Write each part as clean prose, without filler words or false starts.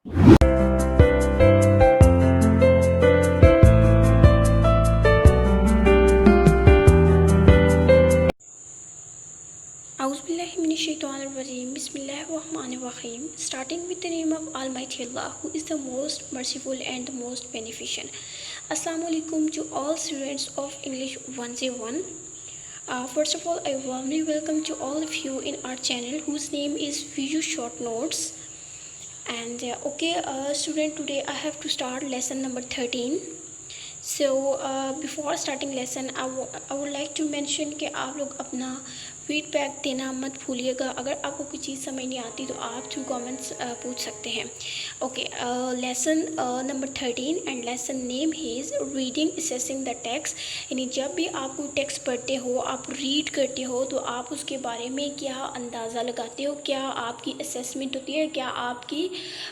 Auzubillahiminash-shaytanir-rajim. Bismillahir-Rahmanir-Rahim. Starting with the name of Almighty Allah, who is the most merciful and the most beneficent. Assalamu alaikum to all students of English 101. First of all, I warmly welcome to all of you in our channel, whose name is Visual Short Notes. And student, today I have to start lesson number 13. So before starting lesson, I would like to mention कि आप लोग अपना feedback देना मत भूलिएगा। अगर आपको कोई चीज़ समझ नहीं आती तो आप थ्रू कमेंट्स पूछ सकते हैं। Okay, lesson number 13 and lesson name is reading assessing the text. यानी जब भी आप कोई टेक्स्ट पढ़ते हो, आप रीड करते हो, तो आप उसके बारे में क्या अंदाज़ा लगाते हो, क्या आपकी असेसमेंट होती है, क्या आपकी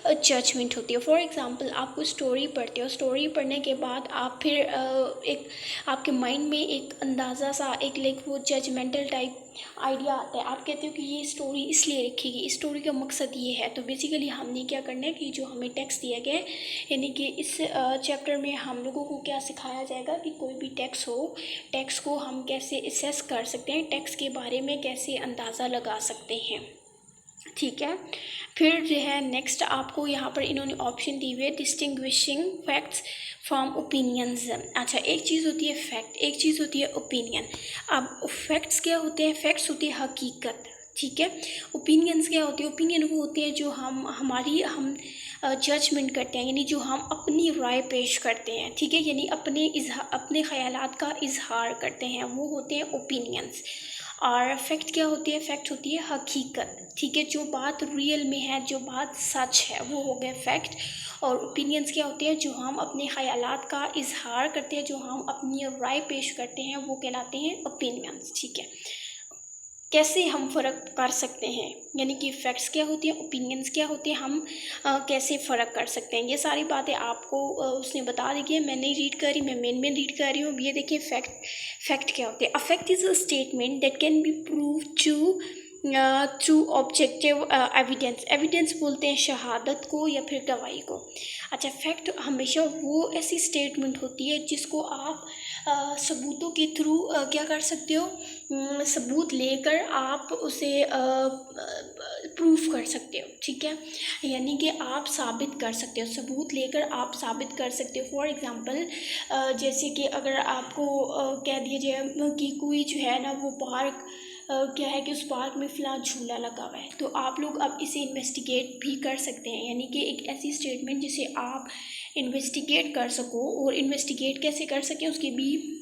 जजमेंट होती है। फॉर एग्ज़ाम्पल, आप कोई स्टोरी पढ़ते हो, स्टोरी पढ़ने के बाद आप फिर एक आपके माइंड में एक अंदाज़ा सा एक वो जजमेंटल टाइप आइडिया आता है। आप कहते हो कि ये स्टोरी इसलिए लिखेगी, इस स्टोरी का मकसद ये है। तो बेसिकली हमने क्या करना है कि जो हमें टेक्स्ट दिया गया है, यानी कि इस चैप्टर में हम लोगों को क्या सिखाया जाएगा कि कोई भी टेक्स्ट हो, टेक्स्ट को हम कैसे असेस कर सकते हैं, टेक्स्ट के बारे में कैसे अंदाज़ा लगा सकते हैं। ठीक है, फिर जो है नेक्स्ट आपको यहाँ पर इन्होंने ऑप्शन दी हुई है डिस्टिंग्विशिंग फैक्ट्स फ्रॉम ओपिनियंस। अच्छा, एक चीज़ होती है फैक्ट, एक चीज़ होती है ओपिनियन। अब फैक्ट्स क्या होते हैं? फैक्ट्स होती है हकीकत, ठीक है। ओपिनियंस क्या होती है? ओपिनियन वो होते हैं जो हम जजमेंट करते हैं, यानी जो हम अपनी राय पेश करते हैं, ठीक है, यानी अपने ख़यालात का इजहार करते हैं, वो होते हैं ओपिनियंस। और फैक्ट क्या होती है? फैक्ट होती है हकीकत, ठीक है, जो बात रियल में है, जो बात सच है, वो हो गया फैक्ट। और ओपिनियंस क्या होते हैं? जो हम अपने ख़यालात का इजहार करते हैं, जो हम अपनी राय पेश करते हैं, वो कहलाते हैं ओपिनियंस, ठीक है। कैसे हम फ़र्क कर सकते हैं, यानी कि फैक्ट्स क्या होती हैं, ओपिनियंस क्या होते हैं, हम कैसे फ़र्क कर सकते हैं, ये सारी बातें आपको उसने बता दी है। मैं नहीं रीड कर रही, मैं मेन रीड कर रही हूँ। ये देखिए फैक्ट क्या होते हैं। A fact is a statement that can be prove through objective evidence. Evidence बोलते हैं शहादत को या फिर गवाही को। अच्छा, फैक्ट हमेशा वो ऐसी स्टेटमेंट होती है जिसको आप सबूतों के थ्रू क्या कर सकते हो, सबूत लेकर आप उसे प्रूफ कर सकते हो, ठीक है, यानी कि आप साबित कर सकते हो, सबूत लेकर आप साबित कर सकते हो। फॉर एग्ज़ाम्पल, जैसे कि अगर आपको कह दिया जाए कि कोई जो है ना वो पार्क क्या है कि उस पार्क में फ़िलहाल झूला लगा हुआ है, तो आप लोग अब इसे इन्वेस्टिगेट भी कर सकते हैं, यानी कि एक ऐसी स्टेटमेंट जिसे आप इन्वेस्टिगेट कर सको। और इन्वेस्टिगेट कैसे कर सकें उसकी भी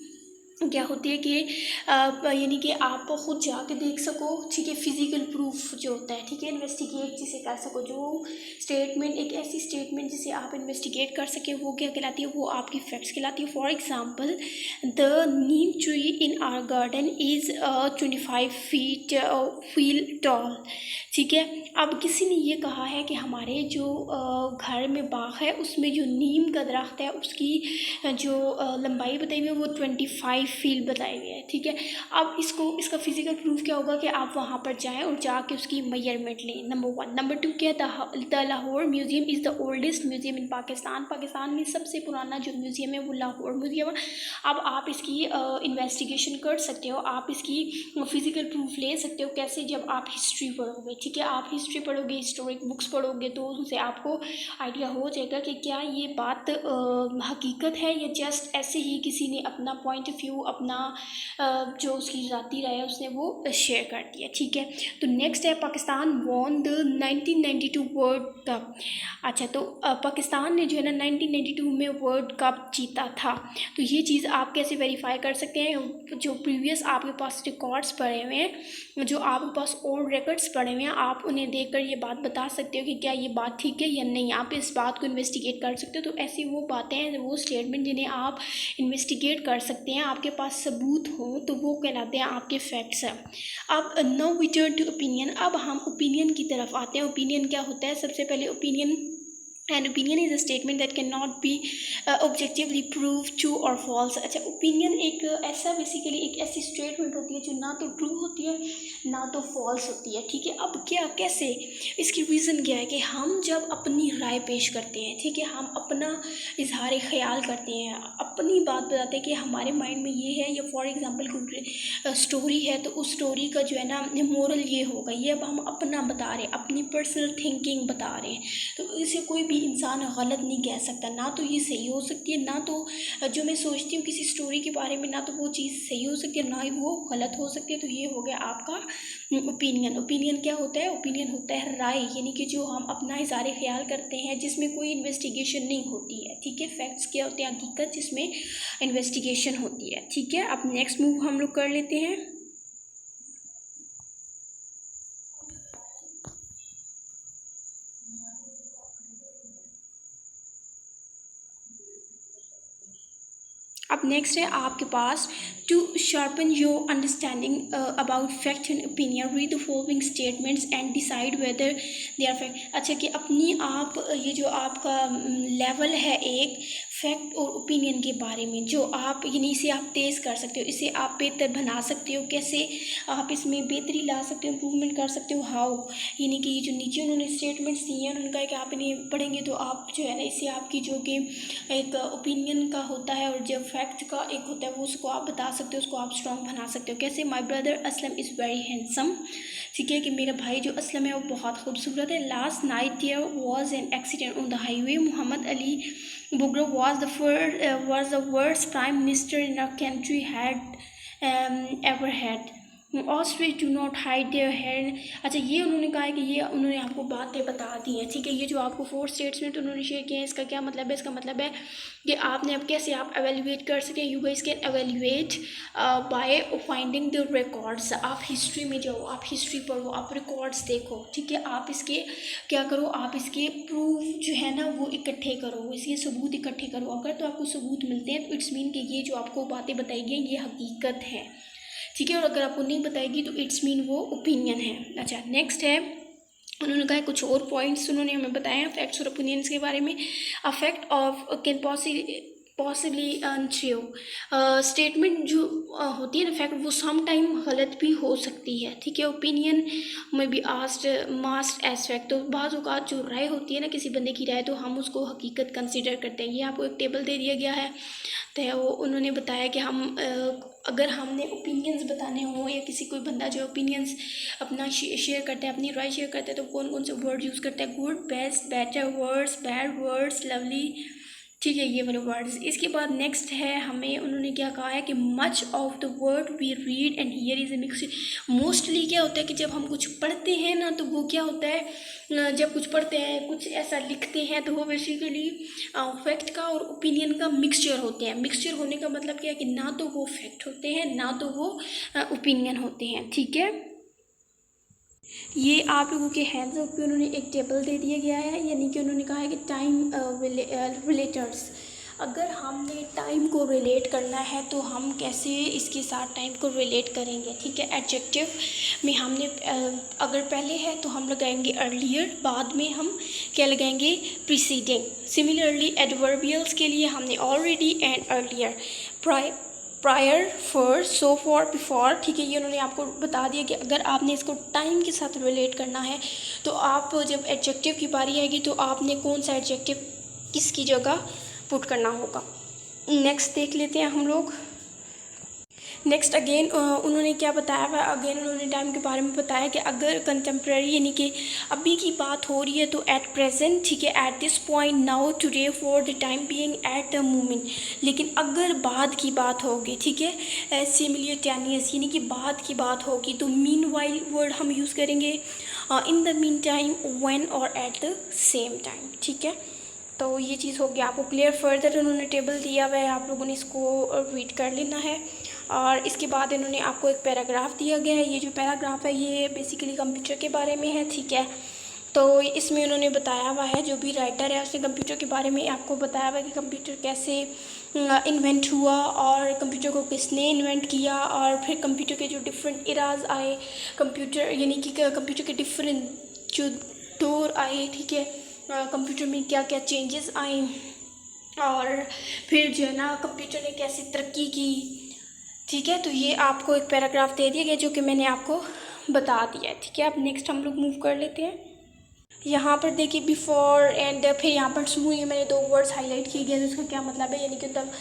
क्या होती है कि यानी कि आप ख़ुद जाके देख सको, ठीक है, फिज़िकल प्रूफ जो होता है, ठीक है, इन्वेस्टिगेट जिसे कर सको, जो स्टेटमेंट एक ऐसी स्टेटमेंट जिसे आप इन्वेस्टिगेट कर सके, वो क्या कहलाती है? वो आपकी फैक्ट्स कहलाती है। For example, the neem tree in our garden is 25 feet tall, ठीक है। अब किसी ने ये कहा है कि हमारे जो घर में बाग है उसमें जो नीम का दरख्त है उसकी जो लंबाई बताई हुई है वो 25 फीट बताई हुई है, ठीक है। अब इसका फिज़िकल प्रूफ क्या होगा कि आप वहाँ पर जाएं और जाके उसकी मेजरमेंट लें, नंबर 1। नंबर 2 क्या है? The Lahore museum is the oldest museum in Pakistan. Pakistan में सबसे पुराना जो म्यूज़ियम है वो लाहौर म्यूज़ियम है। अब आप इसकी इन्वेस्टिगेशन कर सकते हो, आप इसकी फ़िज़िकल प्रूफ ले सकते हो। कैसे? जब आप हिस्ट्री पढ़ोगे, ठीक है, आप हिस्ट्री पढ़ोगे, हिस्टोरिक बुक्स पढ़ोगे, तो उनसे आपको आइडिया हो जाएगा कि क्या ये बात हकीकत है या जस्ट ऐसे ही किसी ने अपना पॉइंट ऑफ व्यू, अपना जो उसकी ज़ाती राय है उसने वो शेयर कर दिया, ठीक है। तो नेक्स्ट है Pakistan won the 1992 world cup. अच्छा, तो पाकिस्तान ने जो है ना 1992 में वर्ल्ड कप जीता था। तो ये चीज़ आप कैसे वेरीफाई कर सकते हैं? जो प्रीवियस आपके पास रिकॉर्ड्स पड़े हुए हैं, जो आपके पास ओल्ड रिकॉर्ड्स पड़े हुए हैं, आप उन्हें देखकर ये बात बता सकते हो कि क्या ये बात ठीक है या नहीं। आप इस बात को इन्वेस्टिगेट कर सकते हो। तो ऐसी वो बातें हैं, वो स्टेटमेंट जिन्हें आप इन्वेस्टिगेट कर सकते हैं, आपके पास सबूत हो, तो वो कहलाते हैं आपके फैक्ट्स हैं। अब now we turn to opinion. अब हम ओपिनियन की तरफ आते हैं। ओपिनियन क्या होता है? सबसे पहले opinion an opinion is a statement that can not be objectively prove true और फॉल्स। अच्छा, ओपिनियन एक ऐसा बेसिकली एक ऐसी स्टेटमेंट होती है जो ना तो ट्रू होती है ना तो फॉल्स होती है, ठीक है। अब क्या कैसे, इसकी रीज़न क्या है कि हम जब अपनी राय पेश करते हैं, ठीक है, हम अपना इजहार ख्याल करते हैं, अपनी बात बताते हैं कि हमारे माइंड में ये है, या फॉर एग्ज़ाम्पल कोई स्टोरी है तो उस स्टोरी का जो है ना मोरल ये होगा, ये अब हम अपना बता रहे हैं, अपनी पर्सनल थिंकिंग बता रहे हैं, तो इसे कोई भी इंसान गलत नहीं कह सकता। ना तो ये सही हो सकती है, ना तो जो मैं सोचती हूँ किसी स्टोरी के बारे में, ना तो वो चीज़ सही हो सकती है, ना ही वो गलत हो सकती है। तो ये हो गया आपका ओपिनियन। ओपिनियन क्या होता है? ओपिनियन होता है राय, यानी कि जो हम अपना इज़हार ख्याल करते हैं जिसमें कोई इन्वेस्टिगेशन नहीं होती है, ठीक है। फैक्ट्स क्या होते हैं? हकीकत जिसमें इन्वेस्टिगेशन होती है, ठीक है। अब नेक्स्ट मूव हम लोग कर लेते हैं। अब नेक्स्ट है आपके पास, to sharpen your understanding about fact and opinion read the following statements and decide whether they are fact. अच्छा, कि अपनी आप ये जो आपका लेवल है एक फैक्ट और ओपिनियन के बारे में, जो आप यानी इसे आप तेज़ कर सकते हो, इसे आप बेहतर बना सकते हो, कैसे आप इसमें बेहतरी ला सकते हो, इम्प्रूवमेंट कर सकते हो, हाउ। यानी कि ये जो नीचे उन्होंने स्टेटमेंट्स दिए हैं, उन्होंने कहा कि आप इन्हें पढ़ेंगे तो आप जो है ना इससे आपकी जो कि एक ओपिनियन का होता है और जो फैक्ट का एक होता है वो उसको आप बता सकते हो, उसको आप स्ट्रॉन्ग बना सकते हो। कैसे? My brother Aslam is very handsome, ठीक है, कि मेरा भाई जो असलम है वो बहुत खूबसूरत है। Last night there was an accident on the highway. Mohammed Ali Bugra was the worst prime minister in our country had ever had. Ostrich do not hide their head. अच्छा, ये उन्होंने कहा है कि ये उन्होंने आपको बातें बता दी हैं, ठीक है। ये जो आपको 4 स्टेटमेंट उन्होंने शेयर किए हैं, इसका क्या मतलब है? इसका मतलब है कि आपने अब कैसे आप एवेल्युएट कर सकें। You guys can evaluate by finding the records. आप हिस्ट्री में जाओ, आप हिस्ट्री पढ़ो, आप रिकॉर्ड्स देखो, ठीक है। आप इसके क्या करो, आप इसके प्रूफ जो है ना वो इकट्ठे करो, इसके सबूत इकट्ठे करो। अगर तो आपको सबूत मिलते हैं तो इट्स मीन कि ये जो आपको बातें बताई गई ये हकीकत है, ठीक है। और अगर आपको नहीं बताएगी तो इट्स मीन वो ओपिनियन है। अच्छा, नेक्स्ट है, उन्होंने कहा कुछ और पॉइंट्स उन्होंने हमें बताए हैं फैक्ट्स और ओपिनियंस के बारे में। Affect of can possibly untrue. Statement जो होती है ना फैक्ट, वो सम टाइम गलत भी हो सकती है, ठीक है। ओपिनियन में be asked must as fact. तो बाज़ औक़ात जो राय होती है ना किसी बंदे की राय, तो हम उसको हकीकत कंसिडर करते हैं। ये आपको एक टेबल दे दिया गया है, तो वो उन्होंने बताया कि हम अगर हमने ओपिनियंस बताने हो या किसी कोई बंदा जो ओपिनियंस अपना शेयर करता है, अपनी राय शेयर करता है, तो कौन कौन से वर्ड यूज़ करता है? Good, best, better words, bad words, lovely, ठीक है, ये वाले वर्ड्स। इसके बाद नेक्स्ट है, हमें उन्होंने क्या कहा है कि much of the word we read and hear is a mix. Mostly क्या होता है कि जब हम कुछ पढ़ते हैं ना तो वो क्या होता है, जब कुछ पढ़ते हैं कुछ ऐसा लिखते हैं तो वो बेसिकली फैक्ट का और ओपिनियन का मिक्सचर होते हैं। मिक्सचर होने का मतलब क्या है कि ना तो वो फैक्ट होते हैं ना तो वो ओपिनियन होते हैं, ठीक है। ये आप लोगों के हैंड्स अप पे उन्होंने एक टेबल दे दिया गया है, यानी कि उन्होंने कहा है कि टाइम रिलेटर्स। अगर हमने टाइम को रिलेट करना है तो हम कैसे इसके साथ टाइम को रिलेट करेंगे, ठीक है। एडजेक्टिव में हमने अगर पहले है तो हम लगाएंगे अर्लियर, बाद में हम क्या लगाएंगे? प्रीसीडिंग। सिमिलरली एडवर्बियल्स के लिए हमने already and earlier, prior, first, so for, before, ठीक है। ये उन्होंने आपको बता दिया कि अगर आपने इसको टाइम के साथ रिलेट करना है तो आप जब एडजेक्टिव की बारी आएगी तो आपने कौन सा एडजेक्टिव किसकी जगह पुट करना होगा। नेक्स्ट देख लेते हैं हम लोग। नेक्स्ट अगेन उन्होंने क्या बताया हुआ, अगेन उन्होंने टाइम के बारे में बताया कि अगर कंटेम्प्रेरी यानी कि अभी की बात हो रही है तो एट प्रेजेंट, ठीक है, at this point, now, today, for the time being, at the moment. लेकिन अगर बाद की बात होगी, ठीक है, सिमिलिटेनियस यानी कि बाद की बात होगी तो मीन वाइल वर्ड हम यूज़ करेंगे, in the mean time, when और एट द सेम टाइम, ठीक है। तो ये चीज़ हो गया आपको क्लियर। फर्दर उन्होंने टेबल दिया हुआ है, आप लोगों ने इसको रीड कर लेना है। और इसके बाद इन्होंने आपको एक पैराग्राफ दिया गया है। ये जो पैराग्राफ है ये बेसिकली कंप्यूटर के बारे में है, ठीक है। तो इसमें उन्होंने बताया हुआ है, जो भी राइटर है उसने कंप्यूटर के बारे में आपको बताया हुआ है कि कंप्यूटर कैसे इन्वेंट हुआ और कंप्यूटर को किसने इन्वेंट किया, और फिर कंप्यूटर के जो डिफरेंट इराज आए, कंप्यूटर यानी कि कंप्यूटर के डिफरेंट जो दौर आए, ठीक है। कंप्यूटर में क्या क्या चेंजेस आए, और फिर जो है ना कंप्यूटर ने कैसे तरक्की की। ठीक है, तो ये आपको एक पैराग्राफ दे दिया गया जो कि मैंने आपको बता दिया है। ठीक है, अब नेक्स्ट हम लोग मूव कर लेते हैं। यहाँ पर देखिए बिफोर एंड, फिर यहाँ पर समूह में मैंने 2 वर्ड्स हाईलाइट किए गए, उसका क्या मतलब है, यानी कि तब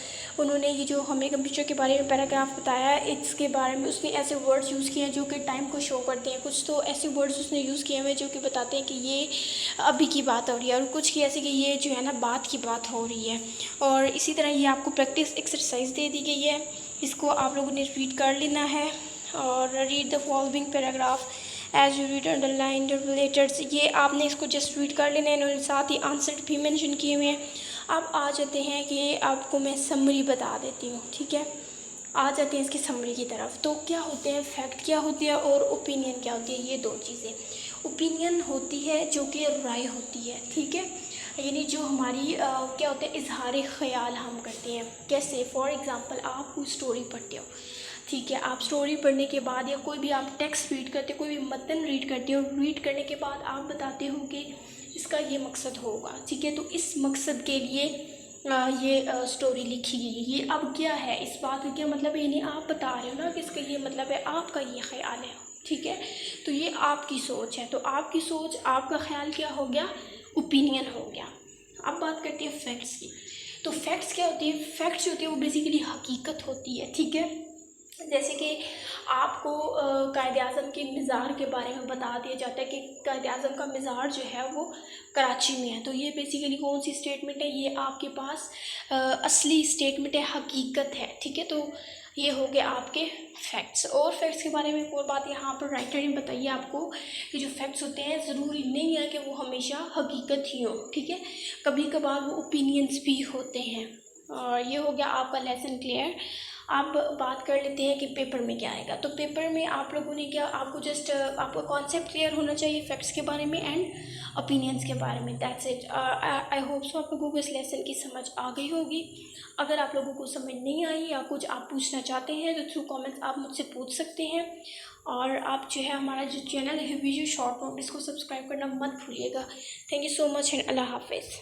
उन्होंने ये जो हमें कंप्यूटर के बारे में पैराग्राफ बताया है, इसके बारे में उसने ऐसे वर्ड्स यूज़ किए हैं जो कि टाइम को शो करते हैं। कुछ तो ऐसे वर्ड्स उसने यूज़ किए हुए जो कि बताते हैं कि ये अभी की बात हो रही है, और कुछ की ऐसे कि ये जो है ना बाद की बात हो रही है। और इसी तरह ये आपको प्रैक्टिस एक्सरसाइज दे दी गई है, इसको आप लोगों ने रीड कर लेना है। और read the following paragraph as you read underline relators, ये आपने इसको जस्ट रीड कर लेना है। इन्होंने साथ ही आंसर भी मेंशन किए हुए हैं। अब आ जाते हैं कि आपको मैं समरी बता देती हूँ। ठीक है, आ जाते हैं इसकी समरी की तरफ। तो क्या होते हैं, फैक्ट क्या होती है और ओपिनियन क्या होती है, ये 2 चीज़ें। ओपिनियन होती है जो कि राय होती है। ठीक है, यानी जो हमारी क्या होता है, इजहार ख्याल हम करते हैं। कैसे, फॉर एग्ज़ाम्पल आप कोई स्टोरी पढ़ते हो। ठीक है, आप स्टोरी पढ़ने के बाद या कोई भी आप टेक्स्ट रीड करते हो, कोई भी मतन रीड करते हो, रीड करने के बाद आप बताते हो कि इसका ये मकसद होगा। ठीक है, तो इस मकसद के लिए ये स्टोरी लिखी गई है। ये अब क्या है, इस बात का क्या मतलब है, यानी आप बता रहे हो ना कि इसका ये मतलब है, आपका ये ख्याल है। ठीक है, तो ये आपकी सोच है, तो आपकी सोच, आपका ख्याल क्या हो गया, ओपिनियन हो गया। अब बात करते हैं फैक्ट्स की। तो फैक्ट्स क्या होती है, फैक्ट्स जो होती है वो बेसिकली हकीकत होती है। ठीक है, जैसे कि आपको कायद-ए-आज़म के मज़ार के बारे में बता दिया जाता है कि कायद-ए-आज़म का मज़ार जो है वो कराची में है, तो ये बेसिकली कौन सी स्टेटमेंट है, ये आपके पास असली स्टेटमेंट है, हकीकत है। ठीक है, तो ये हो गए आपके फैक्ट्स। और फैक्ट्स के बारे में एक और बात यहाँ पर राइटर ने बताई है आपको कि जो फैक्ट्स होते हैं ज़रूरी नहीं है कि वो हमेशा हकीकत ही हो। ठीक है, कभी कभार वो ओपिनियंस भी होते हैं। और ये हो गया आपका लेसन क्लियर। आप बात कर लेते हैं कि पेपर में क्या आएगा। तो पेपर में आप लोगों ने क्या, आपको जस्ट आपका कॉन्सेप्ट क्लियर होना चाहिए फैक्ट्स के बारे में एंड ओपिनियंस के बारे में। That's it. I hope so आप लोगों को इस लेसन की समझ आ गई होगी। अगर आप लोगों को समझ नहीं आई या कुछ आप पूछना चाहते हैं तो थ्रू कमेंट्स आप मुझसे पूछ सकते हैं। और आप जो है हमारा जो चैनल है वीडियो शॉर्ट नोट, इसको सब्सक्राइब करना मत भूलिएगा। Thank you so much and अल्लाह हाफिज़।